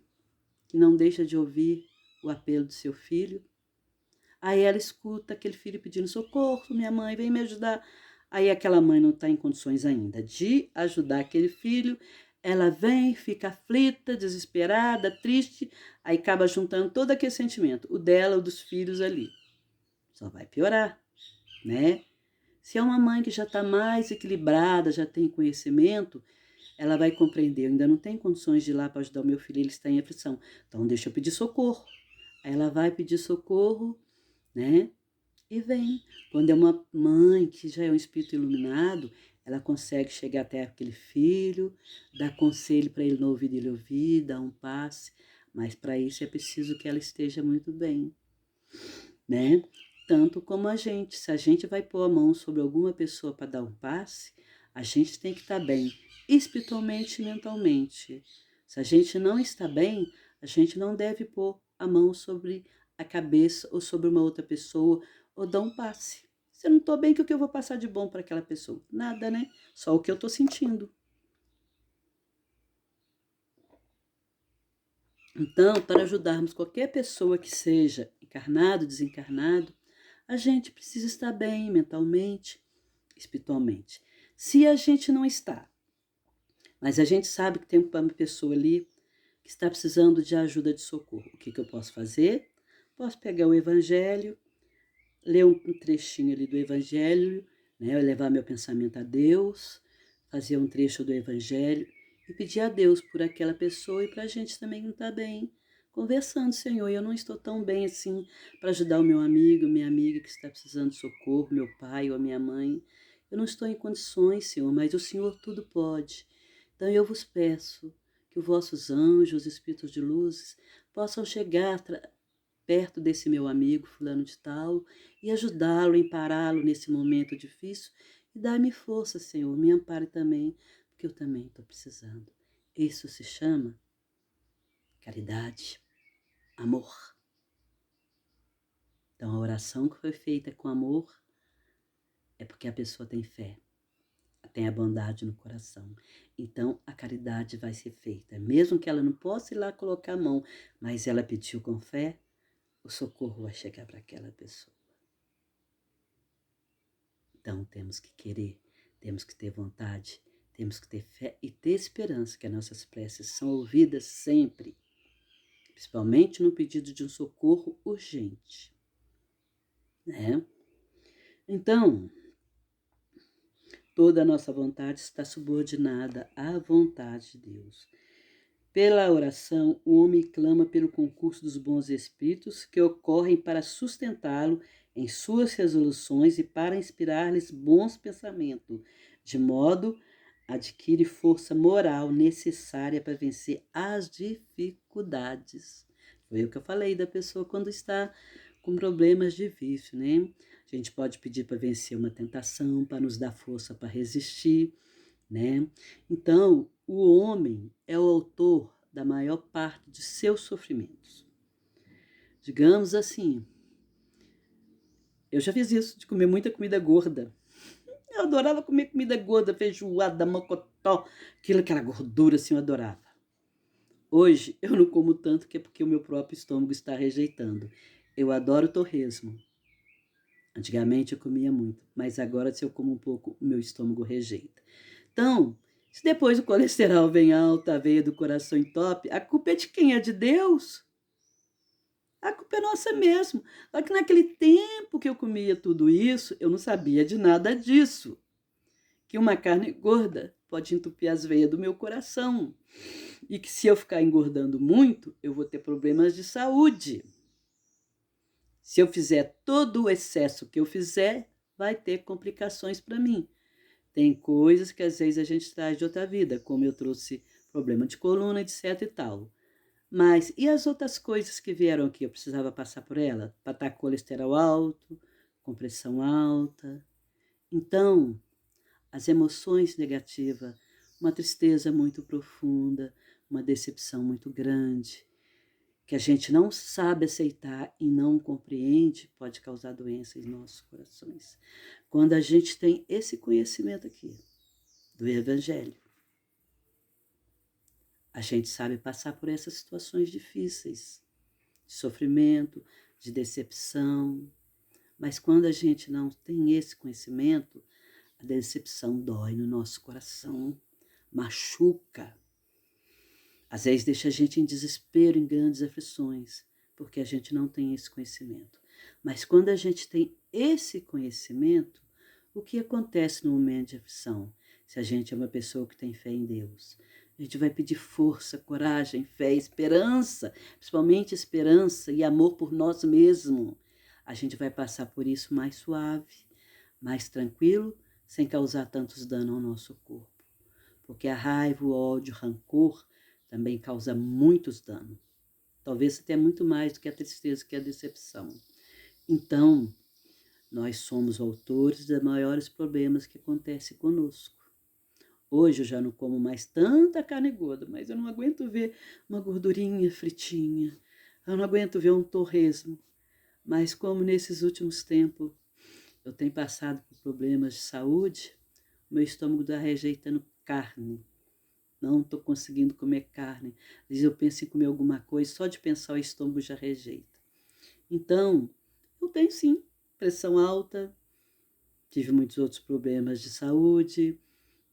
que não deixa de ouvir o apelo do seu filho? Aí ela escuta aquele filho pedindo socorro, minha mãe, vem me ajudar. Aí aquela mãe não está em condições ainda de ajudar aquele filho, ela vem, fica aflita, desesperada, triste, aí acaba juntando todo aquele sentimento, o dela, o dos filhos ali. Só vai piorar, né? Se é uma mãe que já está mais equilibrada, já tem conhecimento, ela vai compreender, eu ainda não tenho condições de ir lá para ajudar o meu filho, ele está em aflição. Então deixa eu pedir socorro. Aí ela vai pedir socorro, né? E vem. Quando é uma mãe que já é um espírito iluminado, ela consegue chegar até aquele filho, dar conselho para ele no ouvido ele ouvir, dar um passe, mas para isso é preciso que ela esteja muito bem, né? Tanto como a gente, se a gente vai pôr a mão sobre alguma pessoa para dar um passe, a gente tem que estar bem, espiritualmente e mentalmente. Se a gente não está bem, a gente não deve pôr a mão sobre a cabeça ou sobre uma outra pessoa ou dar um passe. Se eu não estou bem, o que eu vou passar de bom para aquela pessoa? Nada, né? Só o que eu estou sentindo. Então, para ajudarmos qualquer pessoa que seja encarnado, desencarnado, a gente precisa estar bem mentalmente, espiritualmente. Se a gente não está, mas a gente sabe que tem uma pessoa ali que está precisando de ajuda de socorro, o que eu posso fazer? Posso pegar o Evangelho, ler um trechinho ali do Evangelho, né, levar meu pensamento a Deus, fazer um trecho do Evangelho e pedir a Deus por aquela pessoa e para a gente também não estar bem. Conversando, Senhor, eu não estou tão bem assim para ajudar o meu amigo, minha amiga que está precisando de socorro, meu pai ou a minha mãe. Eu não estou em condições, Senhor, mas o Senhor tudo pode. Então eu vos peço que os vossos anjos, espíritos de luzes, possam chegar perto desse meu amigo fulano de tal e ajudá-lo, empará-lo nesse momento difícil e dar-me força, Senhor, me ampare também, porque eu também estou precisando. Isso se chama caridade, amor. Então, a oração que foi feita com amor é porque a pessoa tem fé, tem a bondade no coração. Então, a caridade vai ser feita. Mesmo que ela não possa ir lá colocar a mão, mas ela pediu com fé, o socorro vai chegar para aquela pessoa. Então, temos que querer, temos que ter vontade, temos que ter fé e ter esperança que as nossas preces são ouvidas sempre, principalmente no pedido de um socorro urgente, né? Então, toda a nossa vontade está subordinada à vontade de Deus. Pela oração, o homem clama pelo concurso dos bons espíritos que ocorrem para sustentá-lo em suas resoluções e para inspirar-lhes bons pensamentos, de modo adquire força moral necessária para vencer as dificuldades. Foi o que eu falei da pessoa quando está com problemas de vício, né? A gente pode pedir para vencer uma tentação, para nos dar força para resistir, né? Então, o homem é o autor da maior parte de seus sofrimentos. Digamos assim, eu já fiz isso, de comer muita comida gorda. Eu adorava comer comida gorda, feijoada, mocotó, aquela gordura assim, eu adorava. Hoje, eu não como tanto, que é porque o meu próprio estômago está rejeitando. Eu adoro torresmo. Antigamente eu comia muito, mas agora se eu como um pouco, o meu estômago rejeita. Então, se depois o colesterol vem alto, a veia do coração entope, a culpa é de quem? É de Deus? A culpa é nossa mesmo. Só que naquele tempo que eu comia tudo isso, eu não sabia de nada disso. Que uma carne gorda pode entupir as veias do meu coração. E que se eu ficar engordando muito, eu vou ter problemas de saúde. Se eu fizer todo o excesso que eu fizer, vai ter complicações para mim. Tem coisas que às vezes a gente traz de outra vida, como eu trouxe problema de coluna, etc e tal. Mas e as outras coisas que vieram aqui? Eu precisava passar por ela? Para estar com colesterol alto, com pressão alta. Então, as emoções negativas, uma tristeza muito profunda, uma decepção muito grande, que a gente não sabe aceitar e não compreende, pode causar doença em nossos corações. Quando a gente tem esse conhecimento aqui, do Evangelho, a gente sabe passar por essas situações difíceis, de sofrimento, de decepção. Mas quando a gente não tem esse conhecimento, a decepção dói no nosso coração, machuca. Às vezes deixa a gente em desespero, em grandes aflições, porque a gente não tem esse conhecimento. Mas quando a gente tem esse conhecimento, o que acontece no momento de aflição? Se a gente é uma pessoa que tem fé em Deus, a gente vai pedir força, coragem, fé, esperança, principalmente esperança e amor por nós mesmos. A gente vai passar por isso mais suave, mais tranquilo, sem causar tantos danos ao nosso corpo. Porque a raiva, o ódio, o rancor também causa muitos danos. Talvez até muito mais do que a tristeza, que a decepção. Então, nós somos autores dos maiores problemas que acontecem conosco. Hoje eu já não como mais tanta carne gorda, mas eu não aguento ver uma gordurinha fritinha. Eu não aguento ver um torresmo. Mas como nesses últimos tempos eu tenho passado por problemas de saúde, meu estômago está rejeitando carne. Não estou conseguindo comer carne. Às vezes eu penso em comer alguma coisa, só de pensar o estômago já rejeita. Então, eu tenho sim pressão alta, tive muitos outros problemas de saúde,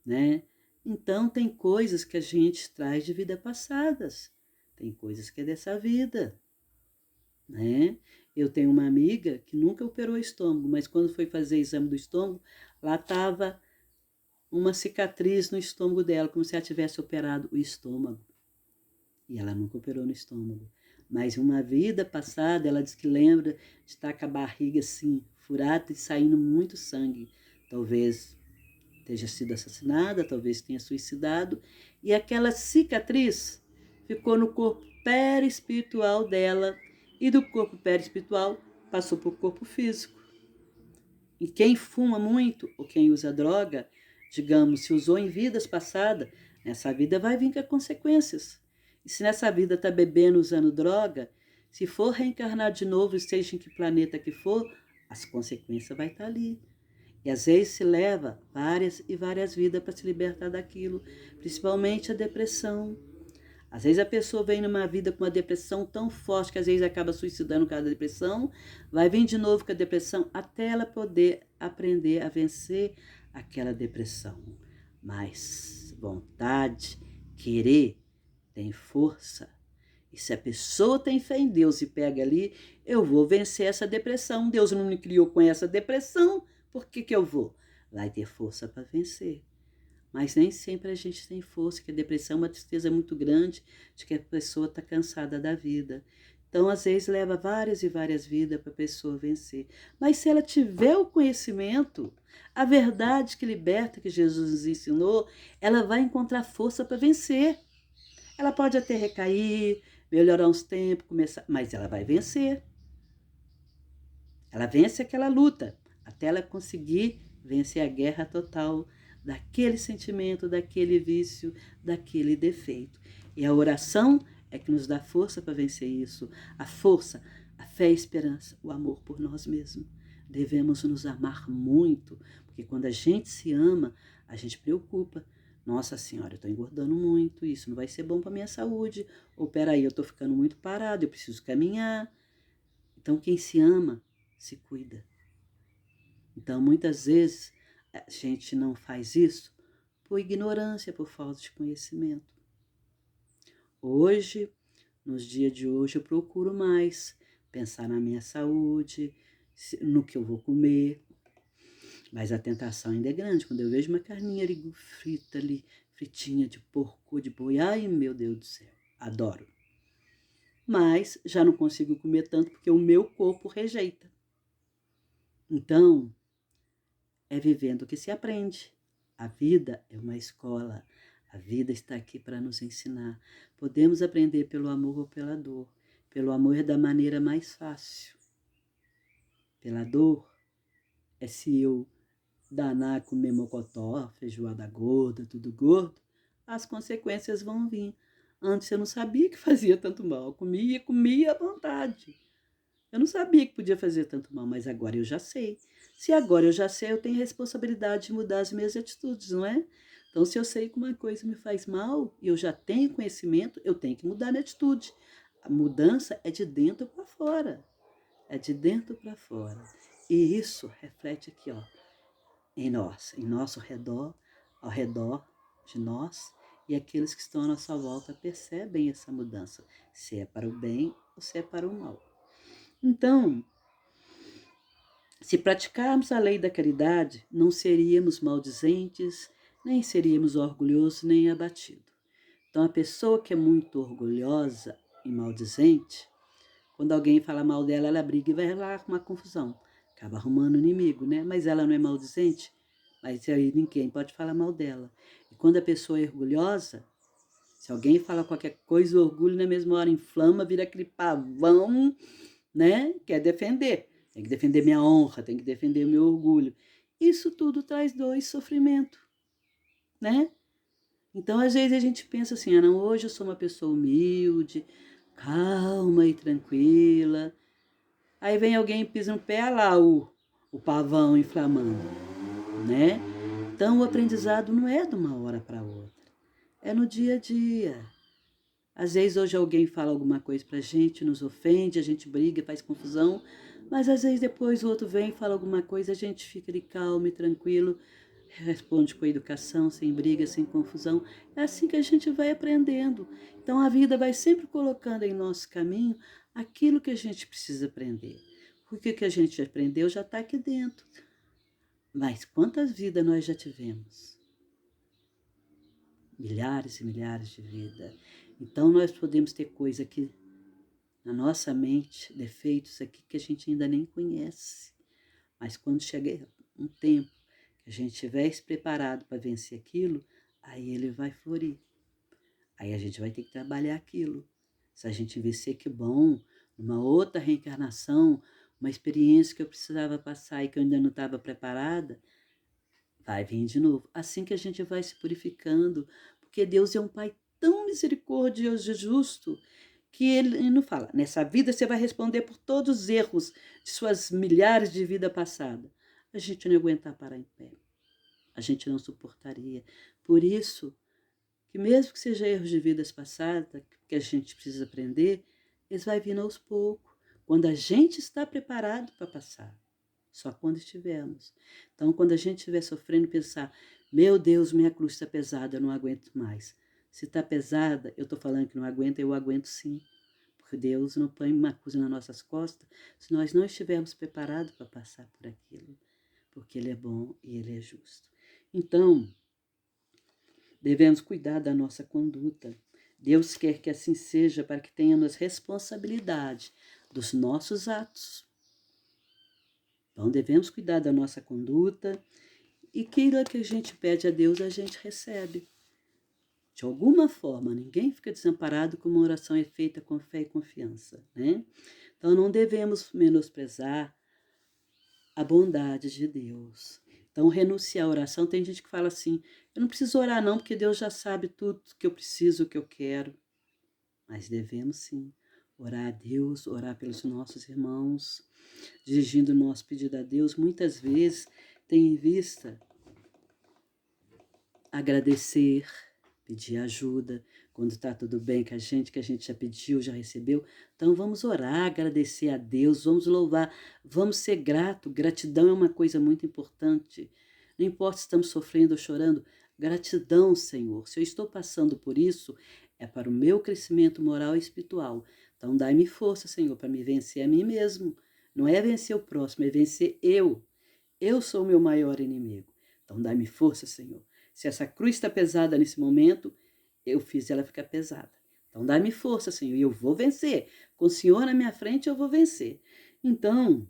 né? Então, tem coisas que a gente traz de vidas passadas, tem coisas que é dessa vida, né? Eu tenho uma amiga que nunca operou o estômago, mas quando foi fazer exame do estômago, lá estava uma cicatriz no estômago dela, como se ela tivesse operado o estômago. E ela nunca operou no estômago. Mas uma vida passada, ela diz que lembra de estar com a barriga assim, furada e saindo muito sangue. Talvez esteja sido assassinada, talvez tenha suicidado. E aquela cicatriz ficou no corpo perispiritual dela. E do corpo perispiritual passou para o corpo físico. E quem fuma muito ou quem usa droga, digamos, se usou em vidas passadas, nessa vida vai vir com consequências. E se nessa vida está bebendo, usando droga, se for reencarnar de novo, seja em que planeta que for, as consequências vai estar ali. E às vezes se leva várias e várias vidas para se libertar daquilo, principalmente a depressão. Às vezes a pessoa vem numa vida com uma depressão tão forte que às vezes acaba suicidando por causa da depressão, vai vir de novo com a depressão até ela poder aprender a vencer aquela depressão. Mas vontade, querer, tem força. E se a pessoa tem fé em Deus e pega ali, eu vou vencer essa depressão. Deus não me criou com essa depressão, por que eu vou? Vai ter força para vencer. Mas nem sempre a gente tem força, que a depressão é uma tristeza muito grande de que a pessoa está cansada da vida. Então, às vezes, leva várias e várias vidas para a pessoa vencer. Mas se ela tiver o conhecimento, a verdade que liberta, que Jesus nos ensinou, ela vai encontrar força para vencer. Ela pode até recair, melhorar uns tempos, começar, mas ela vai vencer. Ela vence aquela luta, até ela conseguir vencer a guerra total daquele sentimento, daquele vício, daquele defeito. E a oração é que nos dá força para vencer isso. A força, a fé, a esperança, o amor por nós mesmos. Devemos nos amar muito, porque quando a gente se ama, a gente preocupa. Nossa Senhora, eu estou engordando muito, isso não vai ser bom para minha saúde. Ou peraí, eu estou ficando muito parado, eu preciso caminhar. Então quem se ama, se cuida. Então, muitas vezes, a gente não faz isso por ignorância, por falta de conhecimento. Hoje, nos dias de hoje, eu procuro mais pensar na minha saúde, no que eu vou comer. Mas a tentação ainda é grande. Quando eu vejo uma carninha ali, frita ali, fritinha de porco, de boi, ai meu Deus do céu, adoro. Mas já não consigo comer tanto porque o meu corpo rejeita. Então, é vivendo que se aprende. A vida é uma escola. A vida está aqui para nos ensinar. Podemos aprender pelo amor ou pela dor. Pelo amor é da maneira mais fácil. Pela dor é se eu danar, comer mocotó, feijoada gorda, tudo gordo, as consequências vão vir. Antes eu não sabia que fazia tanto mal. Eu comia à vontade. Eu não sabia que podia fazer tanto mal, mas agora eu já sei. Se agora eu já sei, eu tenho responsabilidade de mudar as minhas atitudes, não é? Então, se eu sei que uma coisa me faz mal e eu já tenho conhecimento, eu tenho que mudar minha atitude. A mudança é de dentro para fora. É de dentro para fora. E isso reflete aqui, ó, em nós, em nosso redor, ao redor de nós, e aqueles que estão à nossa volta percebem essa mudança, se é para o bem ou se é para o mal. Então, se praticarmos a lei da caridade, não seríamos maldizentes, nem seríamos orgulhosos, nem abatidos. Então, a pessoa que é muito orgulhosa e maldizente, quando alguém fala mal dela, ela briga e vai lá com uma confusão. Acaba arrumando inimigo, né? Mas ela não é maldizente, mas aí ninguém pode falar mal dela. E quando a pessoa é orgulhosa, se alguém fala qualquer coisa, o orgulho na mesma hora inflama, vira aquele pavão, né? Quer defender. Tem que defender minha honra, tem que defender o meu orgulho. Isso tudo traz dor e sofrimento, né? Então, às vezes a gente pensa assim, ah, não, hoje eu sou uma pessoa humilde, calma e tranquila. Aí vem alguém e pisa no pé, lá o pavão inflamando, né? Então, o aprendizado não é de uma hora para outra, é no dia a dia. Às vezes hoje alguém fala alguma coisa pra gente, nos ofende, a gente briga, faz confusão, mas às vezes depois o outro vem e fala alguma coisa, a gente fica ali calmo e tranquilo, responde com educação, sem briga, sem confusão. É assim que a gente vai aprendendo. Então a vida vai sempre colocando em nosso caminho aquilo que a gente precisa aprender. Porque o que a gente aprendeu já está aqui dentro. Mas quantas vidas nós já tivemos? Milhares e milhares de vidas. Então nós podemos ter coisa aqui na nossa mente, defeitos aqui que a gente ainda nem conhece. Mas quando chegar um tempo que a gente estiver preparado para vencer aquilo, aí ele vai florir. Aí a gente vai ter que trabalhar aquilo. Se a gente vencer, que bom, numa outra reencarnação, uma experiência que eu precisava passar e que eu ainda não estava preparada, vai vir de novo. Assim que a gente vai se purificando, porque Deus é um Pai tão misericordioso e justo, que ele não fala, nessa vida você vai responder por todos os erros de suas milhares de vidas passadas. A gente não ia aguentar parar em pé. A gente não suportaria. Por isso, que mesmo que seja erros de vidas passadas, que a gente precisa aprender, eles vão vindo aos poucos, quando a gente está preparado para passar. Só quando estivermos. Então, quando a gente estiver sofrendo, pensar, meu Deus, minha cruz está pesada, eu não aguento mais. Se está pesada, eu estou falando que não aguento, eu aguento sim. Porque Deus não põe uma cruz nas nossas costas se nós não estivermos preparados para passar por aquilo. Porque Ele é bom e Ele é justo. Então, devemos cuidar da nossa conduta. Deus quer que assim seja para que tenhamos responsabilidade dos nossos atos. Então, devemos cuidar da nossa conduta e aquilo que a gente pede a Deus, a gente recebe. De alguma forma, ninguém fica desamparado como uma oração é feita com fé e confiança, né? Então, não devemos menosprezar a bondade de Deus. Então, renunciar à oração, tem gente que fala assim, eu não preciso orar não, porque Deus já sabe tudo que eu preciso, o que eu quero. Mas devemos sim orar a Deus, orar pelos nossos irmãos, dirigindo o nosso pedido a Deus, muitas vezes tem em vista agradecer, pedir ajuda, quando está tudo bem com a gente, que a gente já pediu, já recebeu. Então vamos orar, agradecer a Deus, vamos louvar, vamos ser grato. Gratidão é uma coisa muito importante. Não importa se estamos sofrendo ou chorando, gratidão, Senhor. Se eu estou passando por isso, é para o meu crescimento moral e espiritual. Então dai-me força, Senhor, para me vencer a mim mesmo. Não é vencer o próximo, é vencer eu. Eu sou o meu maior inimigo. Então dai-me força, Senhor. Se essa cruz está pesada nesse momento, eu fiz ela ficar pesada. Então dá-me força, Senhor, e eu vou vencer. Com o Senhor na minha frente, eu vou vencer. Então,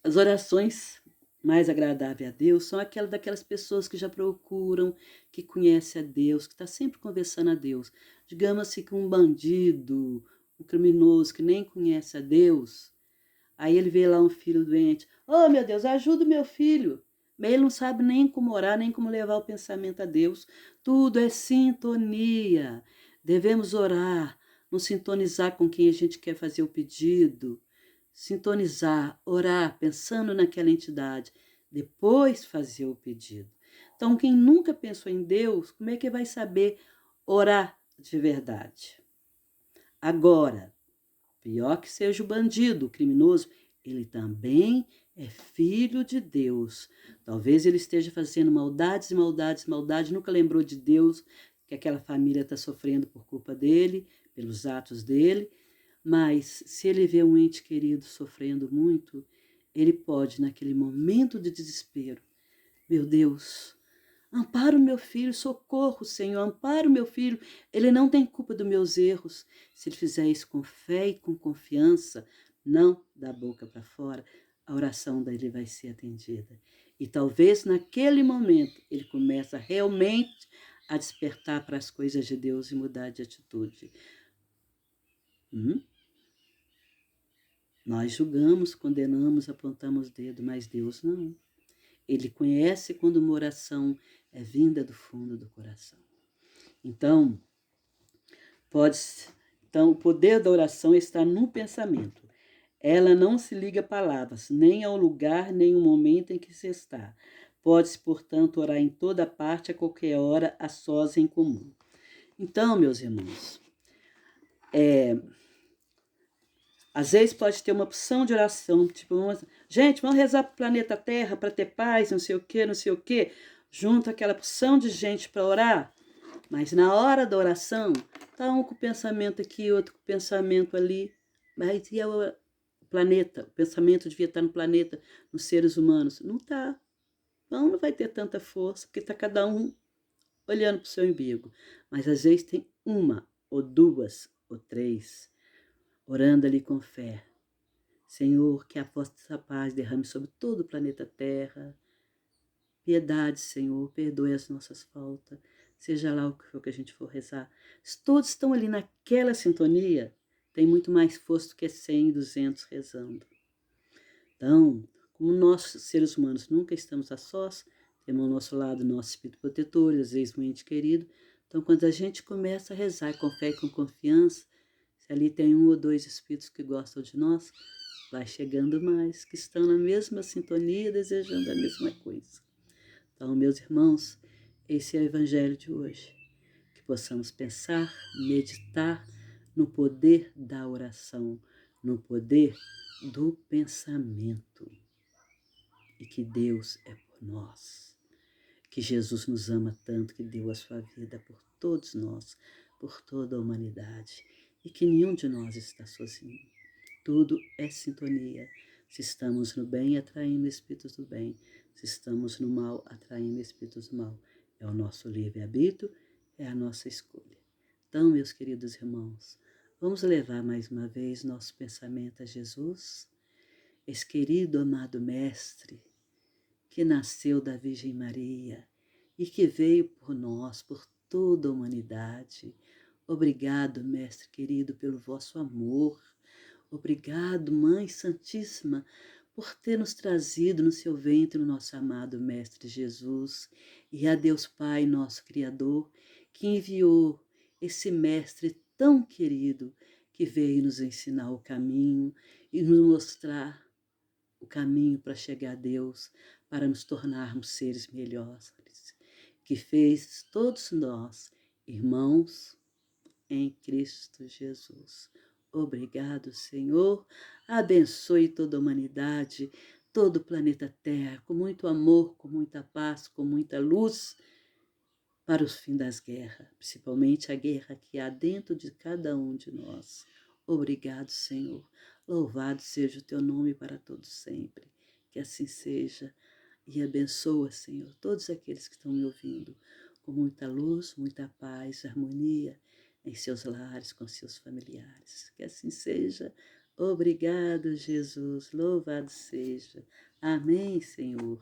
as orações mais agradáveis a Deus são aquelas daquelas pessoas que já procuram, que conhecem a Deus, que está sempre conversando a Deus. Digamos assim que um bandido, um criminoso que nem conhece a Deus, aí ele vê lá um filho doente. Oh, meu Deus, ajuda o meu filho. Mas ele não sabe nem como orar, nem como levar o pensamento a Deus. Tudo é sintonia. Devemos orar, nos sintonizar com quem a gente quer fazer o pedido. Sintonizar, orar, pensando naquela entidade. Depois fazer o pedido. Então, quem nunca pensou em Deus, como é que vai saber orar de verdade? Agora, pior que seja o bandido, o criminoso, ele também é filho de Deus. Talvez ele esteja fazendo maldades, maldades, maldades, nunca lembrou de Deus, que aquela família está sofrendo por culpa dele, pelos atos dele, mas se ele vê um ente querido sofrendo muito, ele pode, naquele momento de desespero, meu Deus, ampara o meu filho, socorro, Senhor, ampara o meu filho. Ele não tem culpa dos meus erros. Se ele fizer isso com fé e com confiança, não da boca para fora, a oração dele vai ser atendida. E talvez naquele momento ele começa realmente a despertar para as coisas de Deus e mudar de atitude. Nós julgamos, condenamos, apontamos o dedo, mas Deus não. Ele conhece quando uma oração é vinda do fundo do coração. Então, o poder da oração está no pensamento. Ela não se liga a palavras, nem ao lugar, nem ao momento em que se está. Pode-se, portanto, orar em toda parte, a qualquer hora, a sós em comum. Então, meus irmãos, às vezes pode ter uma opção de oração, tipo, gente, vamos rezar para o planeta Terra, para ter paz, não sei o quê, não sei o quê. Junto aquela opção de gente para orar, mas na hora da oração, tá um com o pensamento aqui, outro com o pensamento ali. Mas e o planeta? O pensamento devia estar no planeta, nos seres humanos. Não está. Então não vai ter tanta força, porque está cada um olhando para o seu umbigo. Mas às vezes tem uma, ou duas, ou três, orando ali com fé. Senhor, que a vossa paz derrame sobre todo o planeta Terra. Piedade, Senhor, perdoe as nossas faltas. Seja lá o que for que a gente for rezar. Se todos estão ali naquela sintonia, tem muito mais força do que 100, 200 rezando. Então, Como nós, seres humanos, nunca estamos a sós, temos ao nosso lado nosso espírito protetor, às vezes um ente querido. Então, quando a gente começa a rezar com fé e com confiança, se ali tem um ou dois espíritos que gostam de nós, vai chegando mais, que estão na mesma sintonia, desejando a mesma coisa. Então, meus irmãos, esse é o Evangelho de hoje. Que possamos pensar, meditar no poder da oração, no poder do pensamento. E que Deus é por nós. Que Jesus nos ama tanto que deu a sua vida por todos nós, por toda a humanidade. E que nenhum de nós está sozinho. Tudo é sintonia. Se estamos no bem, atraindo espíritos do bem. Se estamos no mal, atraindo espíritos do mal. É o nosso livre-arbítrio, é a nossa escolha. Então, meus queridos irmãos, vamos levar mais uma vez nosso pensamento a Jesus, esse querido amado Mestre, que nasceu da Virgem Maria e que veio por nós, por toda a humanidade. Obrigado, Mestre querido, pelo vosso amor. Obrigado, Mãe Santíssima, por ter nos trazido no seu ventre o nosso amado Mestre Jesus, e a Deus Pai, nosso Criador, que enviou esse Mestre tão querido, que veio nos ensinar o caminho e nos mostrar o caminho para chegar a Deus, para nos tornarmos seres melhores, que fez todos nós irmãos em Cristo Jesus. Obrigado, Senhor. Abençoe toda a humanidade, todo o planeta Terra, com muito amor, com muita paz, com muita luz, para o fim das guerras, principalmente a guerra que há dentro de cada um de nós. Obrigado, Senhor. Louvado seja o teu nome para todos sempre. Que assim seja. E abençoa, Senhor, todos aqueles que estão me ouvindo, com muita luz, muita paz, harmonia em seus lares, com seus familiares. Que assim seja. Obrigado, Jesus. Louvado seja. Amém, Senhor.